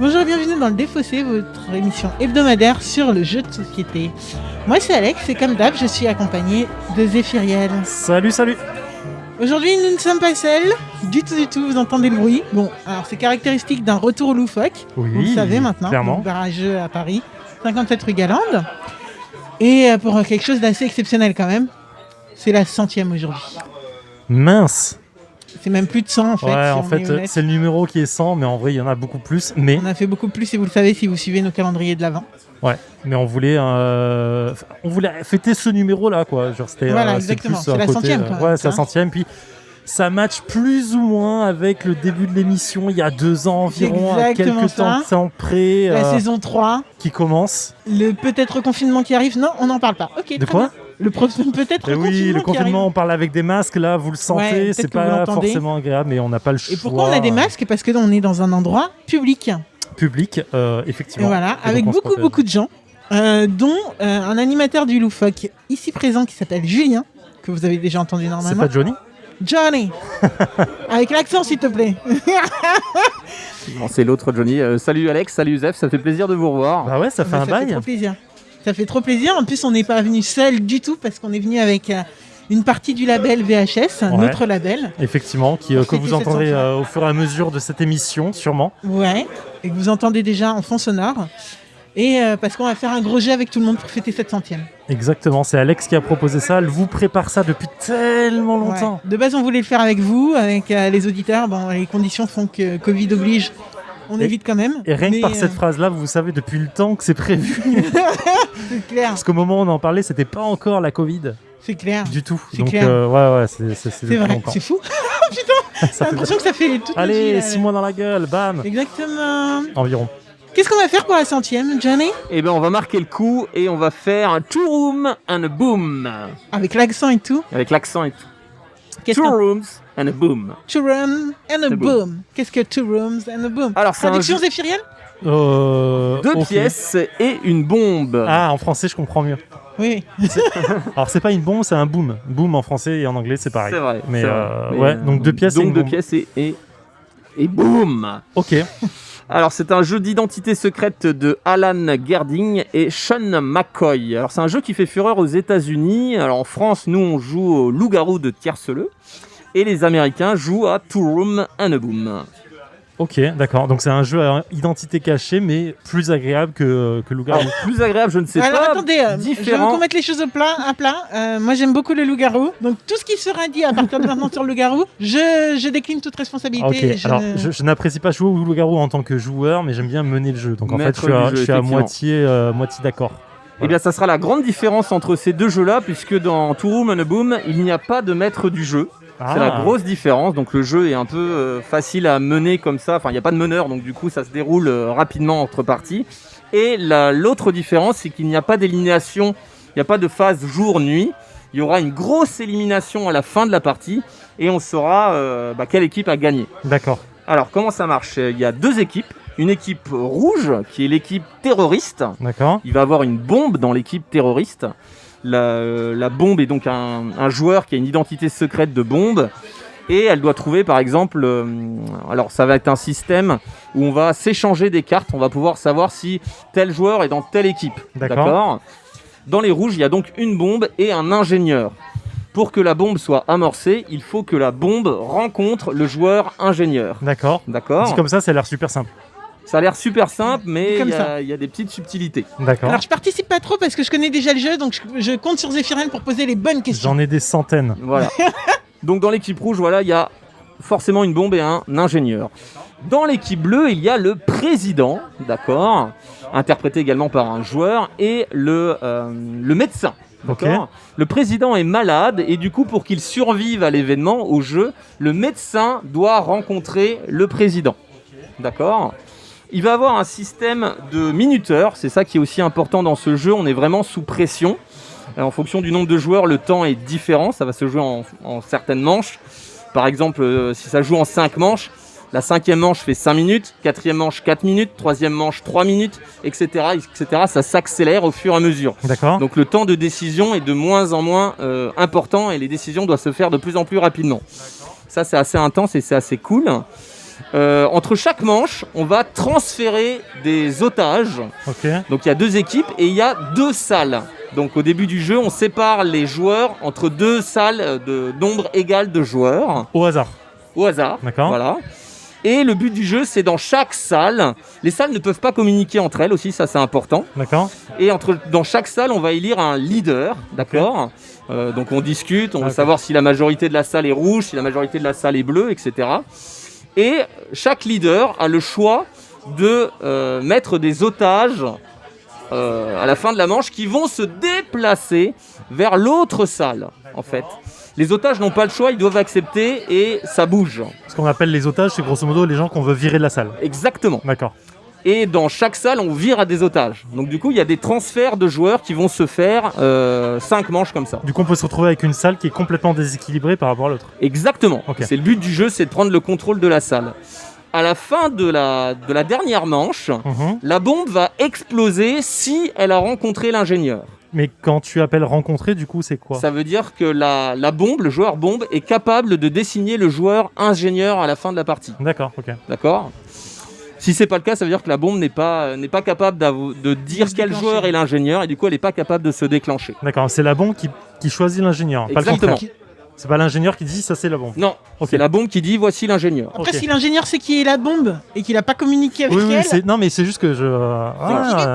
Bonjour et bienvenue dans le Défaussé, votre émission hebdomadaire sur le jeu de société. Moi c'est Alex et comme d'hab, je suis accompagné de Zéphiriel. Salut. Aujourd'hui, nous ne sommes pas seuls, du tout, vous entendez le bruit. Bon, alors c'est caractéristique d'un retour loufoque, Oui, vous le savez maintenant, clairement. donc barrageux à Paris, 57 rue Galande. Et pour quelque chose d'assez exceptionnel quand même, c'est la 100e aujourd'hui. Mince. C'est même plus de 100 en fait. Ouais, si en on est fait, honnête. c'est le numéro qui est 100, mais en vrai, il y en a beaucoup plus. Mais On a fait beaucoup plus et vous le savez si vous suivez nos calendriers de l'Avent. on voulait fêter ce numéro-là, quoi. Genre, c'était, Voilà, c'est exactement. plus C'est un la côté, 100e, quand même, Ouais, c'est la hein. 100e. Puis ça match plus ou moins avec le début de l'émission, il y a 2 ans environ, à exactement quelques ça. temps près, La saison 3, qui commence. le peut-être confinement qui arrive. Non, on n'en parle pas. Ok, De très quoi bien. Le peut-être Eh confinement oui, le qui arrive. confinement, on parle avec des masques, là, vous le sentez, Ouais, c'est peut-être que vous pas l'entendez. forcément agréable, mais on n'a pas le choix. Et pourquoi on a des masques? Parce que on est dans un endroit public. Public, Et effectivement. voilà, Et avec donc, on se protège. beaucoup de gens, dont un animateur du loufoque ici présent qui s'appelle Julien, que vous avez déjà entendu C'est normalement. pas Johnny? Johnny. Avec l'accent s'il te plaît. Non, c'est l'autre Johnny. Salut Alex, salut Zef, ça fait plaisir de vous revoir. Bah ouais, ça fait un fait bail. trop plaisir. Ça fait trop plaisir. En plus, on n'est pas venu seul du tout parce qu'on est venu avec une partie du label VHS, Ouais. notre label. Effectivement, que Pour vous fêter cette entendrez centième. au fur et à mesure de cette émission, sûrement. Ouais. Et que vous entendez déjà en fond sonore. Et parce qu'on va faire un gros jeu avec tout le monde pour fêter cette 100e. Exactement, c'est Alex qui a proposé ça. Elle vous prépare ça depuis tellement longtemps. Ouais. De base, on voulait le faire avec vous, avec les auditeurs. Bon, les conditions font que Covid oblige. On Et- évite quand même. Et rien que Mais, par cette phrase-là, vous savez depuis le temps que c'est prévu. c'est clair. Parce qu'au moment où on en parlait, c'était pas encore la Covid C'est clair. du tout. C'est Donc clair. ouais, c'est C'est depuis vrai. longtemps. C'est fou. J'ai Ça fait- l'impression que ça fait toute notre vie, Allez, là. 6 mois dans la gueule, bam. Exactement. Environ. Qu'est-ce qu'on va faire pour la 100e, Johnny? Eh ben, on va marquer le coup et on va faire un two room and a boom. Avec l'accent et tout. Avec l'accent et tout. Qu'est-ce Two que rooms and a boom. two rooms and a The boom. Qu'est-ce que two rooms and a boom? Alors, c'est un Traduction jeu- Zéphiriel? Deux Ok. pièces et une bombe. Ah, en français, je comprends mieux. Oui. Alors, c'est pas une bombe, c'est un boom. Boom en français et en anglais, c'est pareil. C'est vrai. Mais, c'est vrai. ouais, donc 2 pièces et Donc une 2 bombe. pièces et boum. Ok. Alors, c'est un jeu d'identité secrète de Alan Gerding et Sean McCoy. Alors, c'est un jeu qui fait fureur aux États-Unis. Alors, en France, nous, on joue au loup-garou de Tierceleux. Et les Américains jouent à Two Room and a Boom. Ok, d'accord. Donc c'est un jeu à identité cachée, mais plus agréable que Loup-garou. Alors, plus agréable, je ne sais Alors pas. attendez, je veux différent. qu'on mette les choses à plat. Moi j'aime beaucoup le loup-garou. Donc tout ce qui sera dit à partir de maintenant sur le loup-garou, je décline toute responsabilité. Ok, Je alors ne- je n'apprécie pas jouer au Loup-garou en tant que joueur, mais j'aime bien mener le jeu. Donc en fait, Maître je suis à, du jeu, je suis à effectivement. moitié d'accord. Eh bien, ça sera la grande différence entre ces deux jeux-là, puisque dans Two Room and a Boom, il n'y a pas de maître du jeu. C'est la grosse différence. Donc le jeu est un peu facile à mener comme ça. Enfin, il n'y a pas de meneur, donc du coup, ça se déroule rapidement entre parties. Et l'autre différence, c'est qu'il n'y a pas d'élimination, il n'y a pas de phase jour-nuit. Il y aura une grosse élimination à la fin de la partie et on saura quelle équipe a gagné. D'accord. Alors, comment ça marche? Il y a 2 équipes. Une équipe rouge, qui est l'équipe terroriste. D'accord. Il va avoir une bombe dans l'équipe terroriste. La bombe est donc un joueur qui a une identité secrète de bombe. Et elle doit trouver, par exemple... alors, ça va être un système où on va s'échanger des cartes. On va pouvoir savoir si tel joueur est dans telle équipe. D'accord. Dans les rouges, il y a donc une bombe et un ingénieur. Pour que la bombe soit amorcée, il faut que la bombe rencontre le joueur ingénieur. D'accord. D'accord? Dit comme ça a l'air super simple. Ça a l'air super simple, mais Comme il y a des petites subtilités. D'accord. Alors je participe pas trop parce que je connais déjà le jeu, donc je compte sur Zéphiriel pour poser les bonnes questions. J'en ai des centaines. Voilà. Donc dans l'équipe rouge, voilà, il y a forcément une bombe et un ingénieur. Dans l'équipe bleue, il y a le président, d'accord, interprété également par un joueur, et le médecin. D'accord. Ok. Le président est malade et du coup, pour qu'il survive à l'événement, au jeu, le médecin doit rencontrer le président. D'accord. Il va avoir un système de minuteurs, c'est ça qui est aussi important dans ce jeu, on est vraiment sous pression. En fonction du nombre de joueurs, le temps est différent, ça va se jouer en certaines manches. Par exemple, si ça joue en 5 manches, la 5e manche fait 5 minutes, 4e manche 4 minutes, 3e manche 3 minutes, etc. etc. Ça s'accélère au fur et à mesure. D'accord. Donc le temps de décision est de moins en moins important et les décisions doivent se faire de plus en plus rapidement. Ça, c'est assez intense et c'est assez cool. Entre chaque manche, on va transférer des otages. Ok. Donc il y a 2 équipes et il y a 2 salles. Donc au début du jeu, on sépare les joueurs entre 2 salles d'ombre égale de joueurs. Au hasard. Au hasard. D'accord. Voilà. Et le but du jeu, c'est dans chaque salle. Les salles ne peuvent pas communiquer entre elles aussi, ça c'est important. D'accord. Et dans chaque salle, on va élire un leader, d'accord. Donc on discute, on veut savoir si la majorité de la salle est rouge, si la majorité de la salle est bleue, etc. Et chaque leader a le choix de mettre des otages à la fin de la manche qui vont se déplacer vers l'autre salle, en fait. Les otages n'ont pas le choix, ils doivent accepter et ça bouge. Ce qu'on appelle les otages, c'est grosso modo les gens qu'on veut virer de la salle. Exactement. D'accord. Et dans chaque salle, on vire à des otages. Donc du coup, il y a des transferts de joueurs qui vont se faire 5 manches comme ça. Du coup, on peut se retrouver avec une salle qui est complètement déséquilibrée par rapport à l'autre. Exactement. Ok. C'est le but du jeu, c'est de prendre le contrôle de la salle. À la fin de la dernière manche, la bombe va exploser si elle a rencontré l'ingénieur. Mais quand tu appelles rencontrer, du coup, c'est quoi? Ça veut dire que la bombe, le joueur bombe, est capable de désigner le joueur ingénieur à la fin de la partie. D'accord, ok. D'accord. Si c'est pas le cas, ça veut dire que la bombe n'est pas capable de dire quel joueur est l'ingénieur et du coup elle n'est pas capable de se déclencher. D'accord, c'est la bombe qui choisit l'ingénieur, pas le Exactement. contraire. C'est pas l'ingénieur qui dit ça c'est la bombe. Non, Ok. c'est la bombe qui dit voici l'ingénieur. Après, Ok. si l'ingénieur sait qui est la bombe et qu'il n'a pas communiqué avec Oui, oui, elle, non mais c'est juste que je...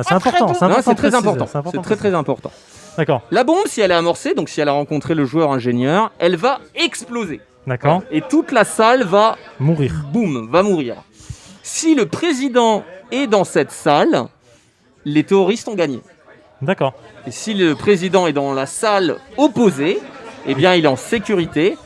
c'est important, bon. c'est Non, important. c'est très de préciser, important. c'est important. C'est très important. D'accord, La bombe, si elle est amorcée, donc si elle a rencontré le joueur ingénieur, elle va exploser. d'accord. Et toute la salle va, Mourir. boum, va mourir. Si le président est dans cette salle, les terroristes ont gagné. D'accord. Et si le président est dans la salle opposée, eh bien il est en sécurité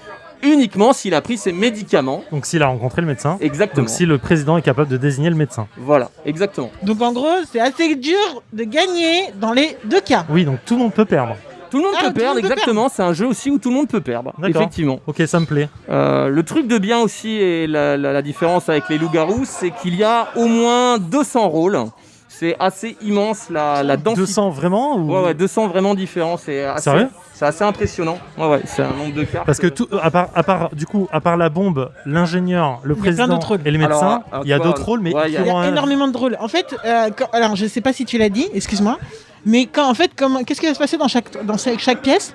uniquement s'il a pris ses médicaments. Donc s'il a rencontré le médecin. Exactement. Donc si le président est capable de désigner le médecin. Voilà, exactement. donc en gros, c'est assez dur de gagner dans les 2 cas. Oui, donc tout le monde peut perdre. Tout le monde Ah, peut tout le perdre, monde peut exactement. C'est un jeu aussi où tout le monde peut perdre, D'accord. effectivement. Ok, ça me plaît. Le truc de bien aussi, et la différence avec les loups-garous, c'est qu'il y a au moins 200 rôles. C'est assez immense la densité. 200 vraiment ou... Ouais, 200 vraiment différents. Sérieux ? C'est assez impressionnant. Ouais, c'est un nombre de cartes. Parce que tout, à part la bombe, l'ingénieur, le Il y a plein président d'autres rôles. et les médecins, Alors, il y a toi, d'autres rôles, mais ouais, qui il y a Il y ont a un- énormément de rôles. En fait, alors je sais pas si tu l'as dit, excuse-moi, mais qu'est-ce qui va se passer dans chaque pièce?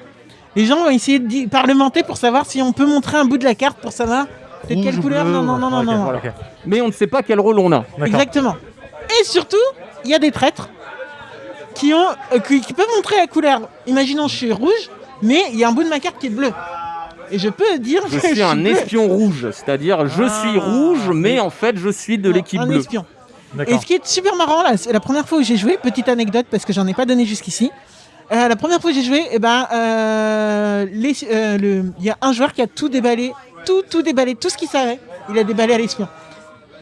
Les gens vont essayer de parlementer pour savoir si on peut montrer un bout de la carte pour savoir de rouge quelle ou couleur. bleu, Non. ok, Voilà. ok. Mais on ne sait pas quel rôle on a. D'accord. Exactement. Et surtout, il y a des traîtres qui peuvent montrer la couleur. Imaginons je suis rouge, mais il y a un bout de ma carte qui est bleu. Et je peux dire Je que suis un bleu. espion rouge, c'est-à-dire je suis rouge, mais en fait je suis de l'équipe Un bleue. espion. Et D'accord. ce qui est super marrant, là, c'est la première fois où j'ai joué, petite anecdote parce que j'en ai pas donné jusqu'ici. La première fois que j'ai joué, il y a un joueur qui a tout déballé, tout déballé, tout ce qu'il savait. Il a déballé à l'espion.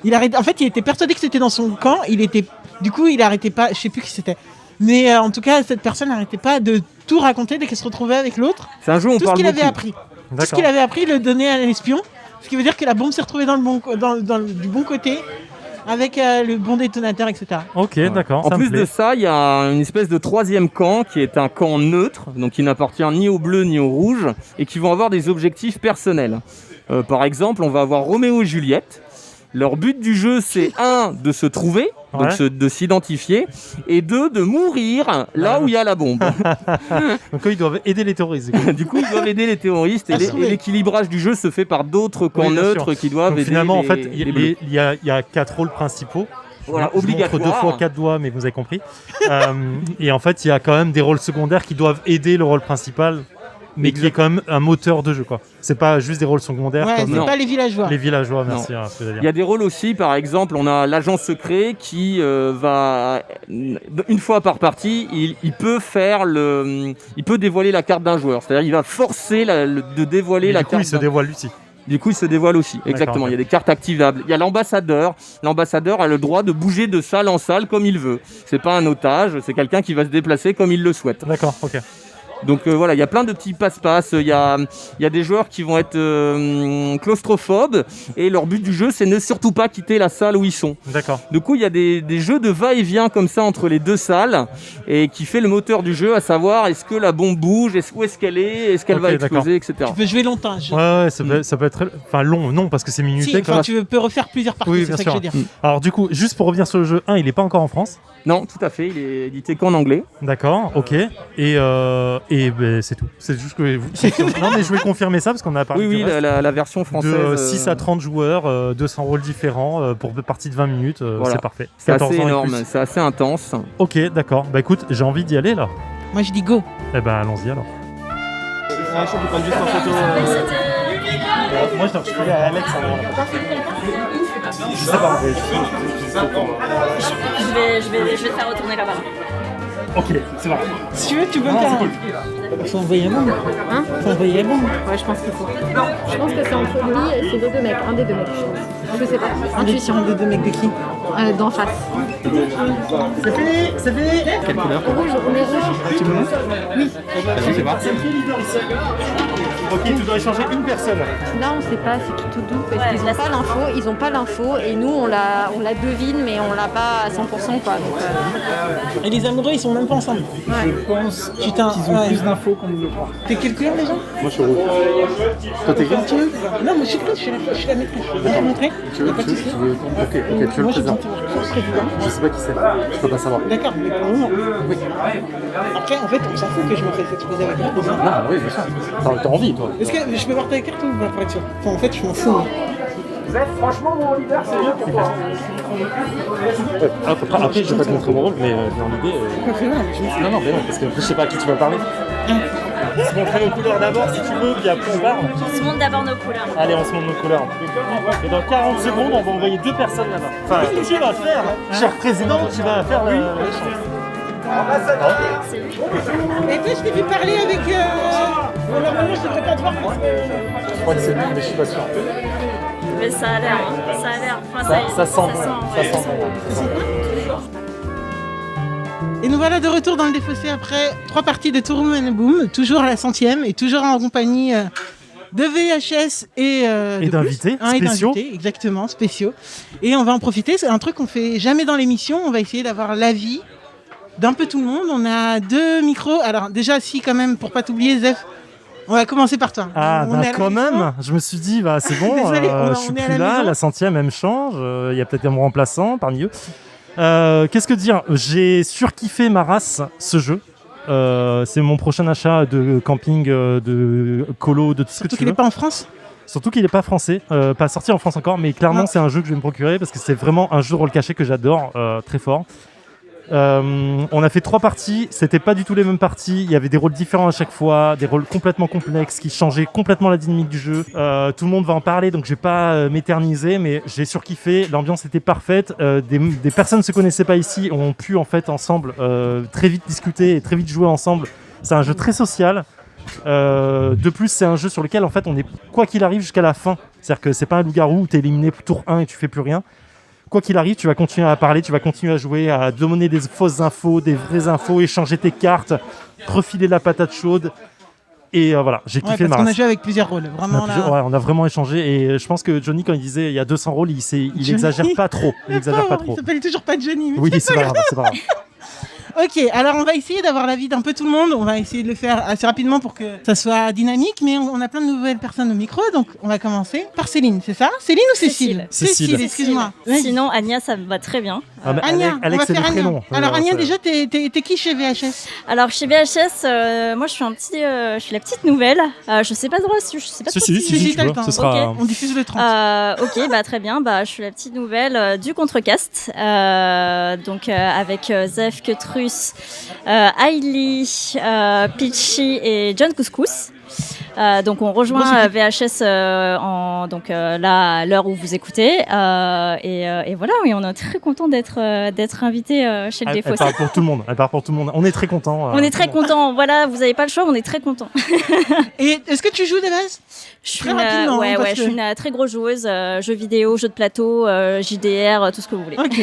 En fait, il était persuadé que c'était dans son camp. Du coup, il arrêtait pas. Je sais plus qui c'était. Mais en tout cas, cette personne n'arrêtait pas de tout raconter dès qu'elle se retrouvait avec l'autre. C'est un jeu où on Tout ce parle qu'il avait beaucoup. appris. Tout ce D'accord. qu'il avait appris, il le donnait à l'espion. Ce qui veut dire que la bombe s'est retrouvée du bon côté, avec le bon détonateur, etc. Ok, d'accord. En ça me plus plaît. de ça, il y a une espèce de troisième camp qui est un camp neutre, donc qui n'appartient ni au bleu ni au rouge, et qui vont avoir des objectifs personnels. Par exemple, on va avoir Roméo et Juliette. Leur but du jeu, c'est 1, de se trouver, donc Ouais. de s'identifier, et 2, de mourir là où il y a la bombe. Donc eux, ils doivent aider les terroristes. Du coup, ils doivent aider les terroristes, et À sauver. l'équilibrage du jeu se fait par d'autres camps Oui, bien neutres sûr. qui doivent Donc aider finalement, en les, fait, les bleus. il y a 4 rôles principaux. Voilà, Je montre obligatoire. 2 fois 4 doigts, mais vous avez compris. Et en fait, il y a quand même des rôles secondaires qui doivent aider le rôle principal, mais qui est quand même un moteur de jeu, quoi. C'est pas juste des rôles secondaires Ouais, comme c'est Non. pas les villageois. les villageois, merci. Hein, ce que j'allais Il dire. y a des rôles aussi, par exemple, on a l'agent secret qui va, une fois par partie, il peut dévoiler la carte d'un joueur. C'est-à-dire il va forcer de dévoiler Et la du coup, carte. il se dévoile lui aussi. Du coup, il se dévoile aussi. Exactement. ok. Il y a des cartes activables. Il y a l'ambassadeur. L'ambassadeur a le droit de bouger de salle en salle comme il veut. C'est pas un otage, c'est quelqu'un qui va se déplacer comme il le souhaite. D'accord, ok. Donc voilà, il y a plein de petits passe-passe. Il y a des joueurs qui vont être claustrophobes et leur but du jeu, c'est ne surtout pas quitter la salle où ils sont. D'accord. Du coup, il y a des jeux de va-et-vient comme ça entre les deux salles et qui fait le moteur du jeu, à savoir est-ce que la bombe bouge, où est-ce qu'elle est, est-ce qu'elle va exploser, etc. Tu peux jouer longtemps. Ouais, ça peut être long, non, parce que c'est minuté. Si, tu peux refaire plusieurs parties, oui, c'est ça sûr. que je veux dire. Alors du coup, juste pour revenir sur le jeu 1, il n'est pas encore en France. Non, tout à fait, il est édité qu'en anglais. D'accord, ok. Et ben, c'est tout. C'est juste que non, mais je voulais confirmer ça parce qu'on a parlé Oui, la version française. De 6 à 30 joueurs, 200 rôles différents pour deux parties de 20 minutes, voilà. C'est parfait. C'est assez énorme, c'est assez intense. Ok, d'accord. Bah écoute, j'ai envie d'y aller là. Moi je dis go. Eh ben allons-y alors. Je peux prendre juste en photo. Moi je dois refiler à Alex avant. Je sais pas, Je vais te faire retourner là-bas. Ok, c'est vrai. Si tu veux, tu peux me faire. Faut envoyer un bombe. Hein? Faut envoyer un bombe. Ouais, je pense qu'il faut. Je pense que c'est entre lui et c'est les deux mecs, un des deux mecs, je pense. Je sais pas. Intuition. Un des deux mecs de qui? D'en face. C'est fini. Quelle couleur? Rouge, on est rouge. Tu me Oui. Vas-y, c'est parti. Ok, tu dois échanger une personne. Là, on sait pas, c'est tout doux parce Ouais, qu'ils là, ont pas l'info. Ils ont pas l'info et nous, on la devine, mais on l'a pas à 100% quoi. Donc, Et les amoureux, ils sont même pas ensemble. ouais. Je pense Putain, qu'ils ont plus d'infos qu'on ne le croit. T'es quelle couleur déjà? Moi, je suis rouge. Toi, t'es gris? Non, moi je suis grise, je suis la maîtresse. Je peux te montrer? Tu veux, Pas de souci. Ok, tu veux le Moi je présent. président. Je sais pas qui c'est. Je peux pas savoir. D'accord, mais pour le moment. Oui. Après, en fait, on s'en fout que je me fasse exposer avec le président. Non, oui, bien sûr. T'as envie, toi. Est-ce que je peux voir ta carte ou pas pour être sûr? Enfin, en fait, je m'en fous. moi. Franchement, mon leader, c'est mieux pour toi. Après, je vais pas te montrer mon rôle, mais dans l'idée. Pas très mal, je m'en fous. Non, mais non, parce que je sais pas à qui tu vas parler. On se montrer nos couleurs d'abord si tu veux, puis après on parle. On se montre d'abord nos couleurs. Allez, on se montre nos couleurs. Et dans 40 secondes, on va envoyer 2 personnes là-bas. Enfin, tu vas faire, cher président, tu vas faire le. Et toi, je t'ai vu parler avec. Bon, normalement, je devrais pas te voir parce que. Je crois que c'est lui, mais je suis pas sûr. Mais ça a l'air, hein. Ça a l'air. Enfin, Ça sent. ouais. Ça sent. Et nous voilà de retour dans le défaussé après 3 parties de Touroum and Boom, toujours à la 100e et toujours en compagnie de VHS et d'invités spéciaux. Exactement, spéciaux. Et on va en profiter, c'est un truc qu'on fait jamais dans l'émission, on va essayer d'avoir l'avis d'un peu tout le monde. On a 2 micros, alors déjà si quand même, pour pas t'oublier Zef, on va commencer par toi. Ah, On est à la quand maison. même, je me suis dit, bah c'est bon, Désolé, je on suis est à plus la là, maison. la 100e elle me change, il y a peut-être un remplaçant parmi eux. Qu'est-ce que dire? J'ai surkiffé ma race, ce jeu. C'est mon prochain achat de camping, de colo, de tout ce Surtout que tu qu'il veux. n'est pas en France. Surtout qu'il n'est pas français, pas sorti en France encore, mais clairement Non. c'est un jeu que je vais me procurer parce que c'est vraiment un jeu de rôle caché que j'adore, très fort. On a fait 3 parties, c'était pas du tout les mêmes parties, il y avait des rôles différents à chaque fois, des rôles complètement complexes qui changeaient complètement la dynamique du jeu. Tout le monde va en parler donc je vais pas m'éterniser, mais j'ai surkiffé, l'ambiance était parfaite, des personnes ne se connaissaient pas ici, ont pu en fait ensemble très vite discuter et très vite jouer ensemble. C'est un jeu très social. De plus, c'est un jeu sur lequel en fait on est quoi qu'il arrive jusqu'à la fin. C'est-à-dire que c'est pas un loup-garou où t'es éliminé pour tour 1 et tu fais plus rien. Quoi qu'il arrive, tu vas continuer à parler, tu vas continuer à jouer, à donner des fausses infos, des vraies infos, échanger tes cartes, refiler la patate chaude. Et voilà, j'ai Ouais, kiffé parce ma qu'on a race. joué avec plusieurs rôles. Vraiment, là. Ouais, on a vraiment échangé et je pense que Johnny, quand il disait il y a 200 rôles, il Johnny. exagère pas trop. Il exagère pas trop. Il s'appelle toujours pas Johnny. mais Oui, c'est pas grave, c'est pas grave. Ok, alors on va essayer d'avoir l'avis d'un peu tout le monde. On va essayer de le faire assez rapidement pour que ça soit dynamique, mais on a plein de nouvelles personnes au micro, donc on va commencer par Céline, c'est ça? Céline ou Cécile? Cécile. Excuse-moi. Sinon, Agnès, ça me va très bien. Ah, mais Anya, Alex, on va c'est faire le Anya. prénom. Alors Anya, Ça- déjà, t'es qui chez VHS? Alors, chez VHS, moi, je suis je suis la petite nouvelle. Je sais pas trop je sais pas trop si, t'as le temps. ce sera... Ok. On diffuse le 30. Ok, bah très bien. Bah, je suis la petite nouvelle du Contrecast, donc avec Zef, Ketrus, Ailey, Pitchy et John Couscous. Donc on rejoint VHS là à l'heure où vous écoutez et voilà, oui, on est très content d'être invité chez le Elle Défaussé. parle pour tout le monde. Elle parle pour tout le monde. On est très contents. On est très content. Voilà, vous n'avez pas le choix, on est très content. Et est-ce que tu joues des bases? Je suis Très rapidement, ouais, parce je que- suis une très grosse joueuse, jeux vidéo, jeux de plateau, JDR, tout ce que vous voulez. Ok,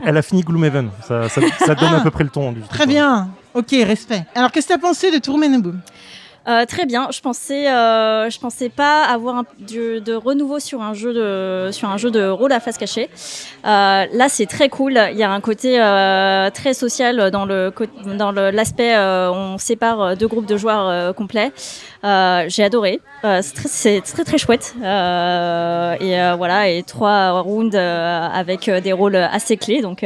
Elle a fini Gloomhaven. Ça donne à peu près le ton du truc. très bien. Ok, respect. Alors, qu'est-ce que t'as pensé de Touroum and Boom? Très bien. Je pensais pas avoir de renouveau sur un jeu de rôle à face cachée. Là, c'est très cool. Il y a un côté très social dans l'aspect. On sépare deux groupes de joueurs complets. J'ai adoré. C'est très très chouette. Voilà, et 3 rounds avec des rôles assez clés, donc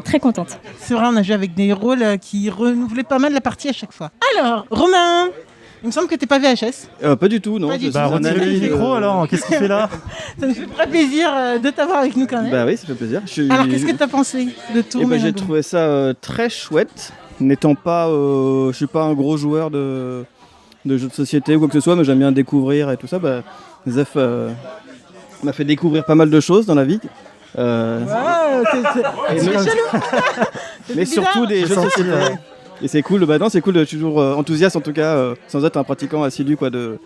très contente. C'est vrai, on a joué avec des rôles qui renouvelaient pas mal la partie à chaque fois. Alors, Romain, il me semble que t'es pas VHS. Pas du tout, non. Pas du tout. Bah, retirez le micro alors, qu'est-ce qu'il fait là? Ça nous fait très plaisir de t'avoir avec nous quand même. Bah oui, ça fait plaisir. Alors, qu'est-ce que t'as pensé de Touroum and J'ai Boom? trouvé ça très chouette. N'étant pas, je suis pas un gros joueur de jeux de société ou quoi que ce soit, mais j'aime bien découvrir et tout ça. Bah, Zef m'a fait découvrir pas mal de choses dans la vie. Mais surtout des jeux de société. Et c'est cool, c'est cool, je suis toujours enthousiaste en tout cas, sans être un pratiquant assidu quoi, de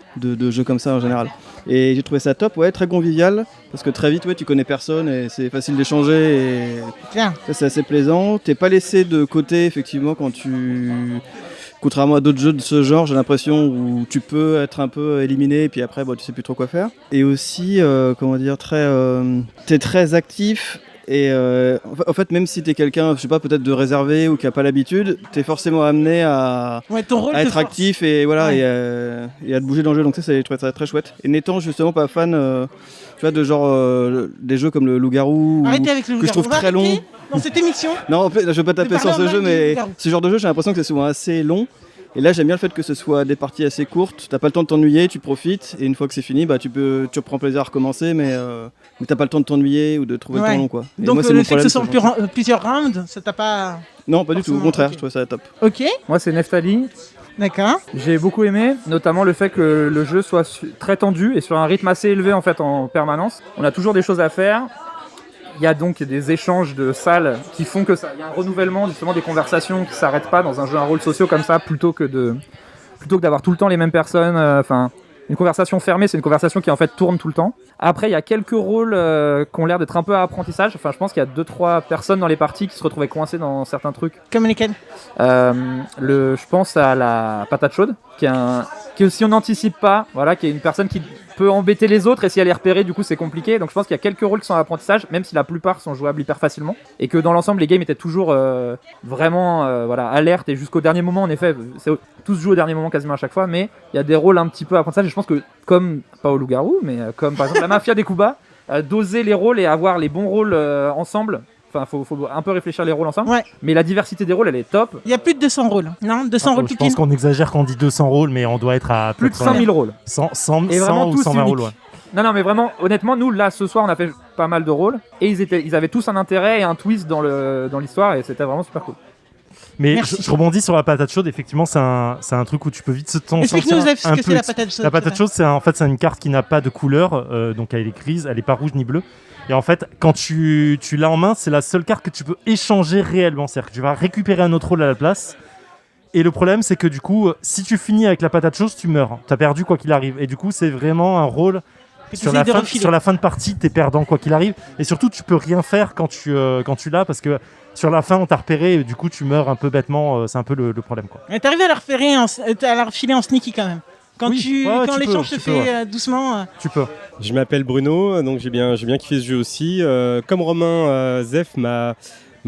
jeux comme ça en général. Et j'ai trouvé ça top, très convivial, parce que très vite tu connais personne et c'est facile d'échanger et ça, c'est assez plaisant. T'es pas laissé de côté effectivement contrairement à d'autres jeux de ce genre, j'ai l'impression où tu peux être un peu éliminé et puis après tu sais plus trop quoi faire. Et aussi, t'es très actif. Et en fait, même si t'es quelqu'un, je sais pas, peut-être de réservé ou qui a pas l'habitude, t'es forcément amené à être actif et voilà, et à te bouger dans le jeu. Donc ça, je trouve ça très chouette. Et n'étant justement pas fan, tu vois, de genre des jeux comme le Loup-garou, que je trouve très long. Dans cette émission. Non, en fait, je veux pas taper sur ce jeu, mais ce genre de jeu, j'ai l'impression que c'est souvent assez long. Et là, j'aime bien le fait que ce soit des parties assez courtes. T'as pas le temps de t'ennuyer, tu profites. Et une fois que c'est fini, tu reprends plaisir à recommencer, mais t'as pas le temps de t'ennuyer ou de trouver le temps long, quoi. Et donc moi, le fait que ce soit plusieurs rounds, ça t'a pas... Non, pas du tout. Au contraire, je trouve ça top. Ok. Moi, c'est Neftali. D'accord. J'ai beaucoup aimé, notamment le fait que le jeu soit très tendu et sur un rythme assez élevé en fait en permanence. On a toujours des choses à faire. Il y a donc des échanges de salles qui font que il y a un renouvellement justement des conversations qui ne s'arrêtent pas dans un jeu à rôle sociaux comme ça, plutôt que d'avoir tout le temps les mêmes personnes. Une conversation fermée, c'est une conversation qui en fait tourne tout le temps. Après, il y a quelques rôles qui ont l'air d'être un peu à apprentissage. Enfin, je pense qu'il y a 2-3 personnes dans les parties qui se retrouvaient coincées dans certains trucs. Comme lesquels? Je pense à la patate chaude, qui si on n'anticipe pas, voilà, qui est une personne qui peut embêter les autres et si elle est repérée, du coup, c'est compliqué. Donc, je pense qu'il y a quelques rôles qui sont à apprentissage, même si la plupart sont jouables hyper facilement. Et que dans l'ensemble, les games étaient toujours vraiment alertes et jusqu'au dernier moment, en effet, c'est tous joués au dernier moment quasiment à chaque fois, mais il y a des rôles un petit peu à apprentissage. Et je pense que, comme, pas au loup-garou, mais comme par exemple la mafia des Cuba, doser les rôles et avoir les bons rôles ensemble. Enfin, faut un peu réfléchir les rôles ensemble. Ouais. Mais la diversité des rôles, elle est top. Il y a plus de 200 rôles. Non, 200 rôles. Je pense qu'on exagère quand on dit 200 rôles, mais on doit être à plus de 100 000 rôles. 100 et vraiment ou 120 rôles, ouais. Non, mais vraiment, honnêtement, nous, là, ce soir, on a fait pas mal de rôles. Et ils avaient tous un intérêt et un twist dans l'histoire. Et c'était vraiment super cool. Mais je rebondis sur la patate chaude. Effectivement, c'est un truc où tu peux vite se sentir Explique-nous ce que c'est la patate chaude. La patate chaude, c'est une carte qui n'a pas de couleur. Donc elle est grise, elle n'est pas rouge ni bleue. Et en fait, quand tu l'as en main, c'est la seule carte que tu peux échanger réellement. C'est-à-dire que tu vas récupérer un autre rôle à la place. Et le problème, c'est que du coup, si tu finis avec la patate chaude, tu meurs. Tu as perdu quoi qu'il arrive. Et du coup, c'est vraiment un rôle... Sur la fin de partie, t'es perdant quoi qu'il arrive. Et surtout, tu peux rien faire quand tu l'as, parce que sur la fin, on t'a repéré et du coup, tu meurs un peu bêtement. C'est un peu le problème, quoi. Et t'arrives à la refiler en sneaky quand même. Quand l'échange se fait doucement. Tu peux. Je m'appelle Bruno, donc j'ai bien kiffé ce jeu aussi. Comme Romain, Zef m'a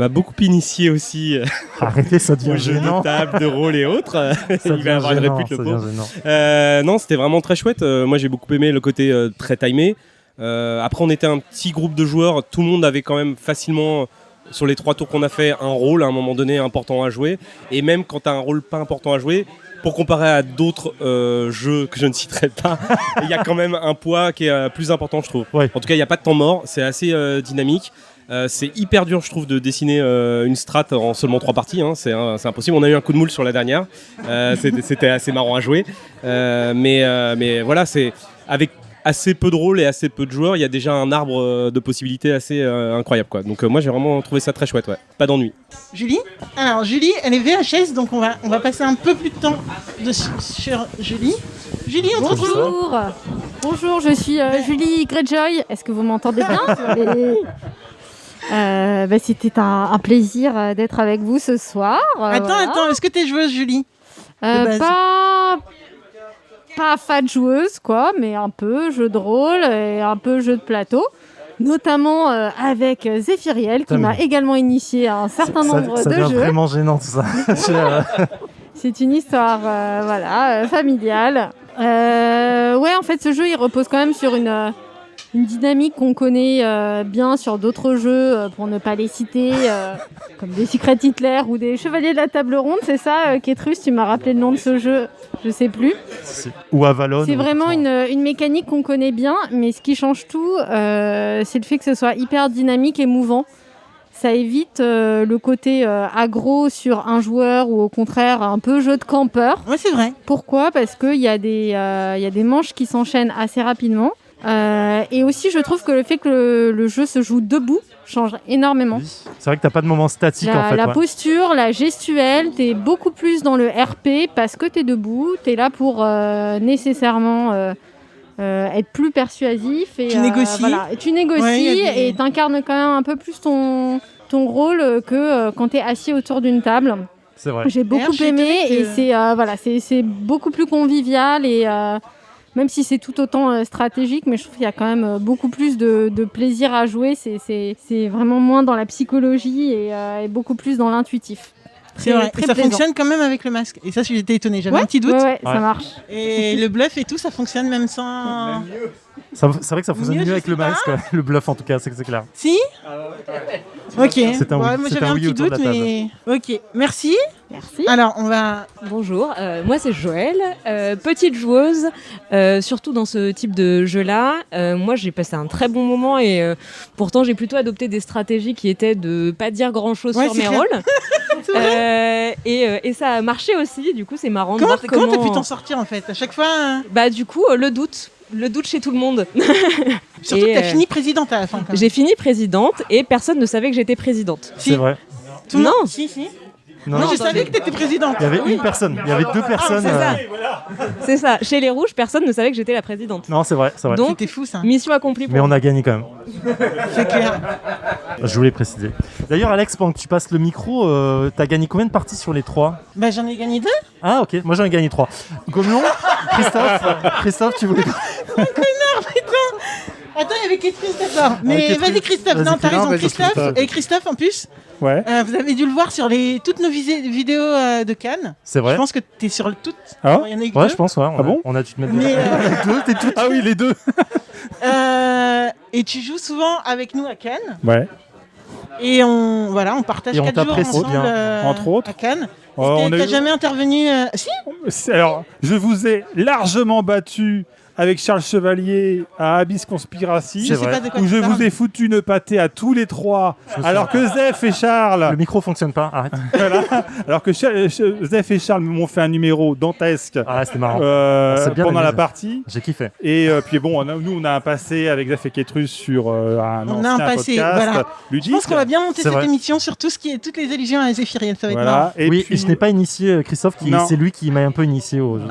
beaucoup initié aussi Arrêtez, ça devient aux jeux de table, de rôle et autres. Il va avoir une répute, le pauvre. Non, c'était vraiment très chouette. Moi, j'ai beaucoup aimé le côté très timé. Après, on était un petit groupe de joueurs. Tout le monde avait quand même facilement, sur les 3 tours qu'on a fait, un rôle à un moment donné important à jouer. Et même quand tu as un rôle pas important à jouer, pour comparer à d'autres jeux que je ne citerai pas, il y a quand même un poids qui est plus important, je trouve. Ouais. En tout cas, il n'y a pas de temps mort. C'est assez dynamique. C'est hyper dur, je trouve, de dessiner une strat en seulement 3 parties. Hein. C'est impossible. On a eu un coup de moule sur la dernière. C'était assez marrant à jouer. Mais voilà, c'est avec assez peu de rôles et assez peu de joueurs, il y a déjà un arbre de possibilités assez incroyable, quoi. Donc moi, j'ai vraiment trouvé ça très chouette. Ouais. Pas d'ennui. Julie ? Alors, Julie, elle est VHS, donc on va passer un peu plus de temps sur Julie. Julie, on te retrouve. Bonjour, je suis Julie Greyjoy. Est-ce que vous m'entendez bien? C'était un plaisir d'être avec vous ce soir. Attends, est-ce que t'es joueuse, Julie? Pas fan joueuse, quoi, mais un peu jeu de rôle et un peu jeu de plateau. Notamment avec Zéphiriel, qui m'a également initié à un certain nombre de jeux. C'est vraiment gênant tout ça. C'est une histoire familiale. En fait, ce jeu, il repose quand même sur une dynamique qu'on connaît bien sur d'autres jeux, pour ne pas les citer, comme des Secret Hitler ou des Chevaliers de la Table Ronde. C'est ça, Kétrus, tu m'as rappelé le nom de ce jeu, je sais plus. Ou Avalon. C'est vraiment une mécanique qu'on connaît bien, mais ce qui change tout, c'est le fait que ce soit hyper dynamique et mouvant. Ça évite le côté aggro sur un joueur ou au contraire un peu jeu de campeur. Ouais, c'est vrai. Pourquoi ? Parce qu'il y a des manches qui s'enchaînent assez rapidement. Et aussi, je trouve que le fait que le jeu se joue debout change énormément. Oui. C'est vrai que t'as pas de moment statique en fait. La posture, la gestuelle, t'es beaucoup plus dans le RP parce que t'es debout. T'es là pour nécessairement être plus persuasif. Et, tu négocies. Et tu négocies et t'incarnes quand même un peu plus ton rôle que quand t'es assis autour d'une table. C'est vrai. J'ai beaucoup aimé et c'est beaucoup plus convivial et même si c'est tout autant stratégique, mais je trouve qu'il y a quand même beaucoup plus de plaisir à jouer. C'est vraiment moins dans la psychologie et beaucoup plus dans l'intuitif. C'est vrai, et ça fonctionne quand même avec le masque. Et ça, j'étais étonnée, j'avais un petit doute. Ouais, ça marche. Et le bluff et tout, ça fonctionne même sans... C'est vrai que ça fonctionne mieux avec le masque, le bluff en tout cas, c'est clair. Si. Ok. C'est un oui, moi j'avais un petit doute, mais... Ok, merci. Alors, on va... Bonjour, moi c'est Joël, petite joueuse, surtout dans ce type de jeu-là. Moi j'ai passé un très bon moment et pourtant j'ai plutôt adopté des stratégies qui étaient de pas dire grand-chose sur mes rôles. Et ça a marché aussi, du coup c'est marrant de voir comment t'as pu t'en sortir en fait à chaque fois Bah du coup, le doute chez tout le monde. Surtout que t'as fini présidente à la fin. J'ai fini présidente et personne ne savait que j'étais présidente. C'est vrai. Non. Si. Non, je savais que t'étais présidente. Il y avait une personne, il y avait deux personnes. C'est ça. Chez les rouges, personne ne savait que j'étais la présidente. Non, c'est vrai. Donc, c'était fou ça. Mission accomplie. Mais on a gagné quand même. C'est clair. Je voulais préciser. D'ailleurs, Alex, pendant que tu passes le micro, t'as gagné combien de parties sur les 3 ? Bah j'en ai gagné 2. Ah ok, moi j'en ai gagné 3. Gomelon, Christophe, tu voulais... Connard, putain. Attends, il y avait Kétrus d'accord. Mais vas-y Christophe, non t'as raison, Christophe. Et Christophe en plus. Ouais. Vous avez dû le voir sur toutes nos vidéos de Cannes. C'est vrai. Je pense que t'es sur toutes. Ah il y en a eu ouais, deux. je pense, ouais. On a dû te mettre mais deux, t'es toutes. Ah oui, les deux. Et tu joues souvent avec nous à Cannes. Ouais. Et on partage 4 jours ensemble entre autres. à Cannes. T'as jamais intervenu Si. Alors, je vous ai largement battu avec Charles Chevalier à Abyss Conspiracy, où je vous ai foutu une pâtée à tous les 3, alors que Zef et Charles... Le micro fonctionne pas, arrête. Voilà. Alors que Zef et Charles m'ont fait un numéro dantesque c'était marrant. Pendant la partie. J'ai kiffé. Et puis bon, nous on a un passé avec Zef et Kétrus sur un ancien podcast ludique. Je pense qu'on va bien monter cette émission sur toutes les allusions à Zéphiriel, ça va être marrant. Et je n'ai pas initié Christophe, c'est lui qui m'a un peu initié au jeu.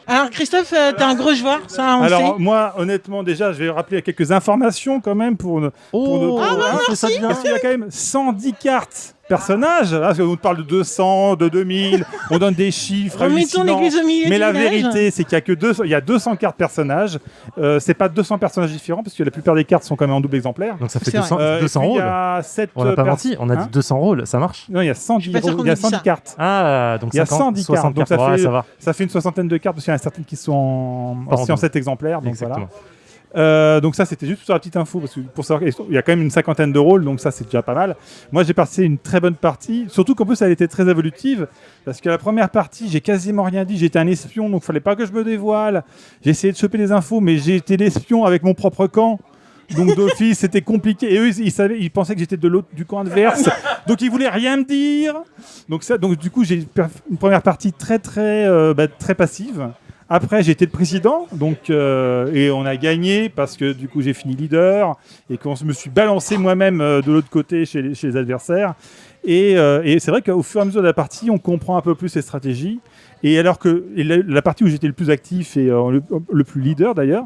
Alors Christophe, t'es un gros joueur. Ça, on sait. Moi, honnêtement, déjà, je vais rappeler quelques informations quand même pour merci. Parce qu'il y a quand même 110 cartes personnages. Parce qu'on parle de 200, de 2000, on donne des chiffres hallucinants. Mais la vérité, c'est qu'il y a 200 cartes personnages. C'est pas 200 personnages différents parce que la plupart des cartes sont quand même en double exemplaire. Donc ça fait 200 rôles. On n'a pas menti, on a dit 200 rôles, ça marche. Non, il y a 110 cartes. Ah, donc il y a 110 cartes. Donc ça fait une soixantaine de cartes parce qu'il y en a certaines qui sont en 7 exemplaires. Donc exactement. Donc ça c'était juste sur la petite info parce que pour savoir il y a quand même une 50aine de rôles, donc ça c'est déjà pas mal. Moi j'ai passé une très bonne partie, surtout qu'en plus elle était très évolutive parce que la première partie j'ai quasiment rien dit, j'étais un espion donc fallait pas que je me dévoile. J'ai essayé de choper les infos mais j'ai été l'espion avec mon propre camp. Donc d'office c'était compliqué et eux ils pensaient que j'étais du camp adverse donc ils voulaient rien me dire. Donc du coup j'ai une première partie très passive. Après, j'ai été le président, et on a gagné parce que du coup, j'ai fini leader et qu'on me suis balancé moi-même de l'autre côté chez les adversaires. Et c'est vrai qu'au fur et à mesure de la partie, on comprend un peu plus les stratégies. Et alors que la partie où j'étais le plus actif et le plus leader d'ailleurs,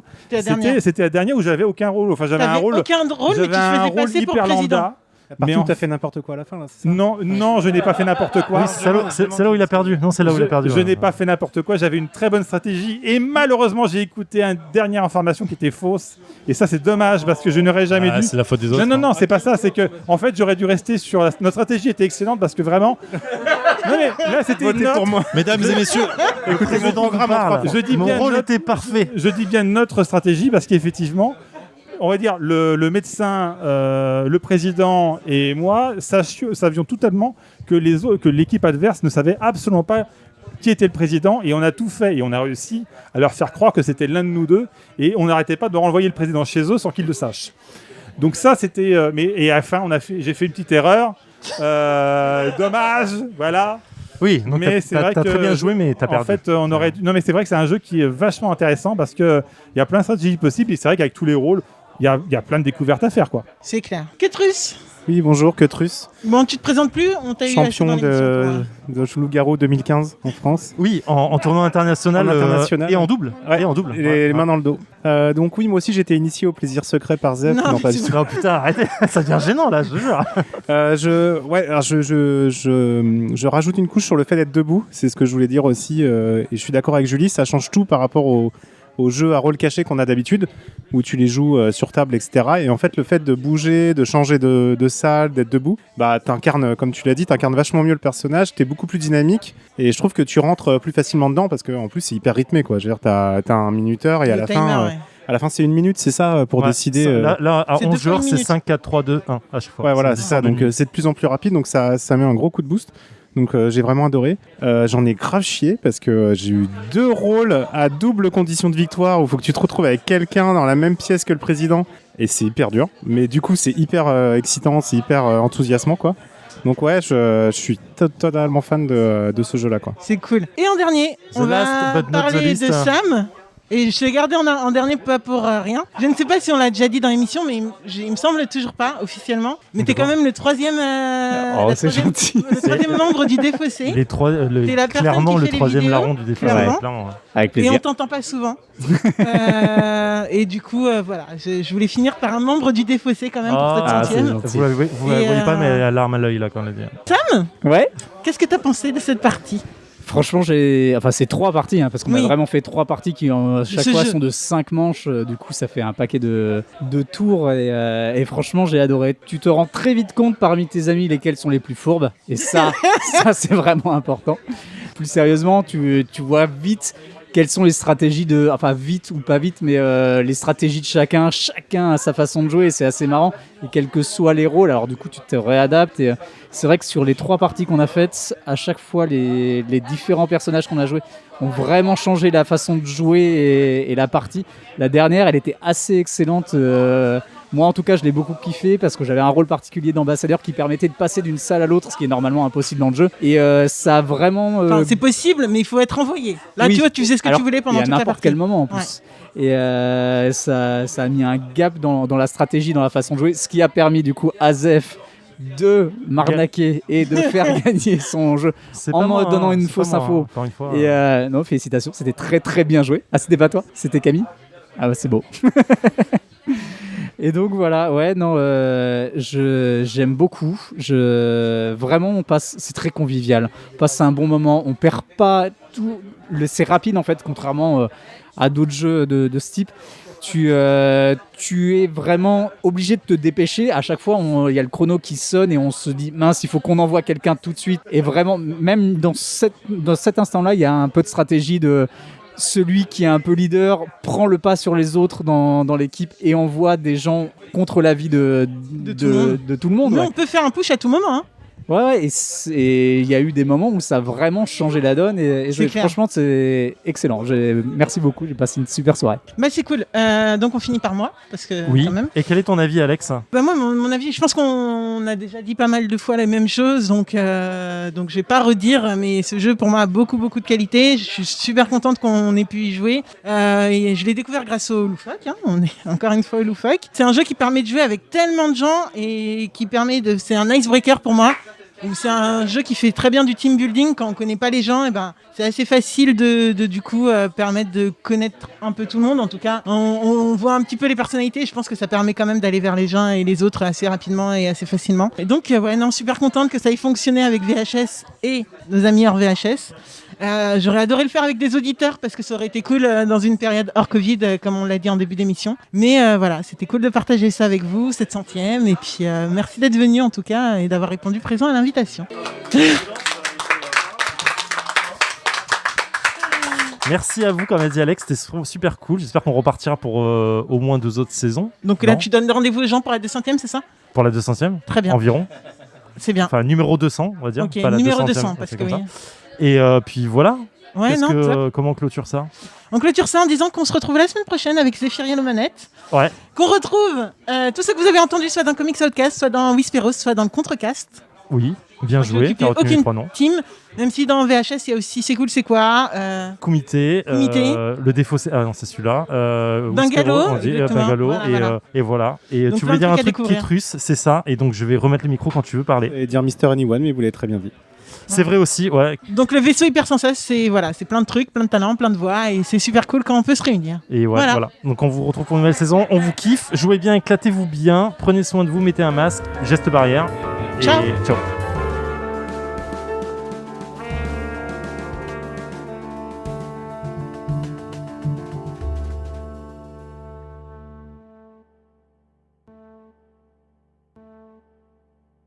c'était la dernière où j'avais aucun rôle. Enfin, j'avais un rôle. Aucun rôle, mais tu te faisais passer pour président. Mais tout à fait n'importe quoi à la fin, là, c'est ça? Non, je n'ai pas fait n'importe quoi. Oui, c'est là où il a perdu. Non, c'est là où il a perdu. Je n'ai pas fait n'importe quoi. J'avais une très bonne stratégie et malheureusement, j'ai écouté une dernière information qui était fausse. Et ça, c'est dommage parce que je n'aurais jamais dû. C'est la faute des autres. Non, c'est pas ça. C'est que, en fait, j'aurais dû rester sur notre stratégie était excellente parce que vraiment. Non mais là, c'était une note. Pour moi. Mesdames et messieurs, écoutez mon programme. Mon rôle était parfait. Je dis bien notre stratégie parce qu'effectivement. On va dire le médecin, le président et moi savions totalement que l'équipe adverse ne savait absolument pas qui était le président et on a tout fait et on a réussi à leur faire croire que c'était l'un de nous deux et on n'arrêtait pas de renvoyer le président chez eux sans qu'ils le sachent. Donc ça c'était et à la fin j'ai fait une petite erreur. Dommage, voilà. Oui, donc t'as très bien joué, mais t'as perdu. En fait, non, mais c'est vrai que c'est un jeu qui est vachement intéressant parce que il y a plein de stratégies possibles et c'est vrai qu'avec tous les rôles. Il y a plein de découvertes à faire, quoi. C'est clair. Ketrus. Oui, bonjour, Ketrus. Bon, tu te présentes plus? On t'a eu champion de Loup-Garou 2015 en France. Oui, en tournoi international, et en double. Ouais. Et en double. Les mains dans le dos. Donc oui, moi aussi, j'ai été initié au plaisir secret par Zef. Non, pas du tout. Non, putain, arrêtez. Ça devient gênant, là, je te jure. Je rajoute une couche sur le fait d'être debout. C'est ce que je voulais dire aussi. Et je suis d'accord avec Julie, ça change tout par rapport aux jeux à rôle caché qu'on a d'habitude, où tu les joues sur table, etc. Et en fait, le fait de bouger, de changer de salle, d'être debout, bah, t'incarnes, comme tu l'as dit, t'incarnes vachement mieux le personnage, t'es beaucoup plus dynamique, et je trouve que tu rentres plus facilement dedans, parce qu'en plus, c'est hyper rythmé, quoi. Je veux dire, t'as un minuteur, et à la fin... À la fin, c'est 1 minute, c'est ça, pour décider... Là, à 11 joueurs, c'est 5, 4, 3, 2, 1 à chaque fois. Ouais, voilà, c'est ça. Donc, c'est de plus en plus rapide, donc ça met un gros coup de boost. Donc j'ai vraiment adoré. J'en ai grave chié parce que j'ai eu 2 rôles à double condition de victoire où il faut que tu te retrouves avec quelqu'un dans la même pièce que le président. Et c'est hyper dur. Mais du coup, c'est hyper excitant, c'est hyper enthousiasmant, quoi. Donc ouais, je suis totalement fan de ce jeu-là, quoi. C'est cool. Et en dernier, on va parler de Sam. Et je l'ai gardé en dernier, pas pour rien. Je ne sais pas si on l'a déjà dit dans l'émission, mais il me semble toujours pas, officiellement. Mais t'es quand même le troisième... c'est gentil. Le troisième membre du Défaussé. Clairement le troisième larron du Défaussé. Avec plaisir. Et on t'entend pas souvent. Et du coup, voilà. Je voulais finir par un membre du Défaussé quand même pour cette 100e. Vous la voyez pas, mais elle a l'arme à l'œil là quand on l'a dit. Sam, ouais. Qu'est-ce que t'as pensé de cette partie? Franchement, c'est 3 parties, parce qu'on a vraiment fait 3 parties qui, chaque fois, sont de 5 manches. Du coup, ça fait un paquet de tours. Et franchement, j'ai adoré. Tu te rends très vite compte parmi tes amis lesquels sont les plus fourbes. Et ça, c'est vraiment important. Plus sérieusement, tu vois vite quelles sont les stratégies vite ou pas vite, mais les stratégies de chacun a sa façon de jouer et c'est assez marrant. Et quels que soient les rôles, alors du coup tu te réadaptes et c'est vrai que sur les 3 parties qu'on a faites, à chaque fois les différents personnages qu'on a joués ont vraiment changé la façon de jouer et la partie. La dernière, elle était assez excellente. Moi, en tout cas, je l'ai beaucoup kiffé parce que j'avais un rôle particulier d'ambassadeur qui permettait de passer d'une salle à l'autre, ce qui est normalement impossible dans le jeu. Et ça a vraiment... Enfin, c'est possible, mais il faut être envoyé. Là, oui. Tu vois, tu faisais ce que tu voulais pendant toute la partie. À n'importe quel moment, en plus. Ouais. Et ça a mis un gap dans la stratégie, dans la façon de jouer, ce qui a permis, du coup, à Zef de m'arnaquer et de faire gagner son jeu en me donnant une fausse info. Et non, félicitations, c'était très très bien joué. Ah, c'était pas toi, c'était Camille. Ah bah c'est beau. Et donc voilà, ouais, non, j'aime beaucoup. Vraiment, c'est très convivial. On passe un bon moment, on perd pas tout. C'est rapide en fait, contrairement à d'autres jeux de ce type. Tu es vraiment obligé de te dépêcher. À chaque fois, il y a le chrono qui sonne et on se dit mince, il faut qu'on envoie quelqu'un tout de suite. Et vraiment, même dans cet instant-là, il y a un peu de stratégie de celui qui est un peu leader prend le pas sur les autres dans l'équipe et envoie des gens contre l'avis de tout le monde. Mais on peut faire un push à tout moment. Hein. Ouais, et il y a eu des moments où ça a vraiment changé la donne et franchement c'est excellent. Merci beaucoup, j'ai passé une super soirée. Bah c'est cool. Donc on finit par moi parce que oui. Quand même. Et quel est ton avis, Alex? Bah moi mon avis, je pense qu'on a déjà dit pas mal de fois la même chose, donc je vais pas redire, mais ce jeu pour moi a beaucoup de qualité. Je suis super contente qu'on ait pu y jouer. Et je l'ai découvert grâce au Loufoque. Hein. On est encore une fois au Loufoque. C'est un jeu qui permet de jouer avec tellement de gens et qui permet c'est un icebreaker pour moi. où c'est un jeu qui fait très bien du team building. Quand on connaît pas les gens, et ben, c'est assez facile de du coup permettre de connaître un peu tout le monde. En tout cas, on voit un petit peu les personnalités. Je pense que ça permet quand même d'aller vers les gens et les autres assez rapidement et assez facilement. Et donc, ouais, non, super contente que ça ait fonctionné avec VHS et nos amis hors VHS. J'aurais adoré le faire avec des auditeurs parce que ça aurait été cool dans une période hors Covid, comme on l'a dit en début d'émission. Mais voilà, c'était cool de partager ça avec vous, cette 100e. Et puis merci d'être venu en tout cas et d'avoir répondu présent à l'invitation. Merci à vous, comme a dit Alex, c'était super cool. J'espère qu'on repartira pour au moins 2 autres saisons. Donc là, tu donnes rendez-vous aux gens pour la 200e, c'est ça? Pour la 200e. Très bien. Environ. C'est bien. Enfin, numéro 200, on va dire. Ok, pas la numéro 200e, 200, parce que oui. Et puis voilà. Ouais, Comment on clôture ça? On clôture ça en disant qu'on se retrouve la semaine prochaine avec Zéphirien aux manettes. Ouais. Qu'on retrouve tout ce que vous avez entendu, soit dans Comics Outcast, soit dans Whisperos, soit dans le Contrecast. Oui, bien joué. T'as retenu les 3 noms. Team, même si dans VHS, il y a aussi C'est cool, c'est quoi Comité. Le défaut, c'est... Ah non, c'est celui-là. Bungalow. On dit, Bungalow. Voilà. Et voilà. Et donc, tu voulais dire un truc qui est russe, c'est ça. Et donc, je vais remettre le micro quand tu veux parler. Et dire Mr. Anyone, mais vous l'avez très bien dit. C'est vrai aussi, ouais. Donc le vaisseau hypersensation, c'est voilà, c'est plein de trucs, plein de talents, plein de voix, et c'est super cool quand on peut se réunir. Et ouais, voilà. Donc on vous retrouve pour une nouvelle saison. On vous kiffe, jouez bien, éclatez-vous bien, prenez soin de vous, mettez un masque, geste barrière. Ciao. Et ciao.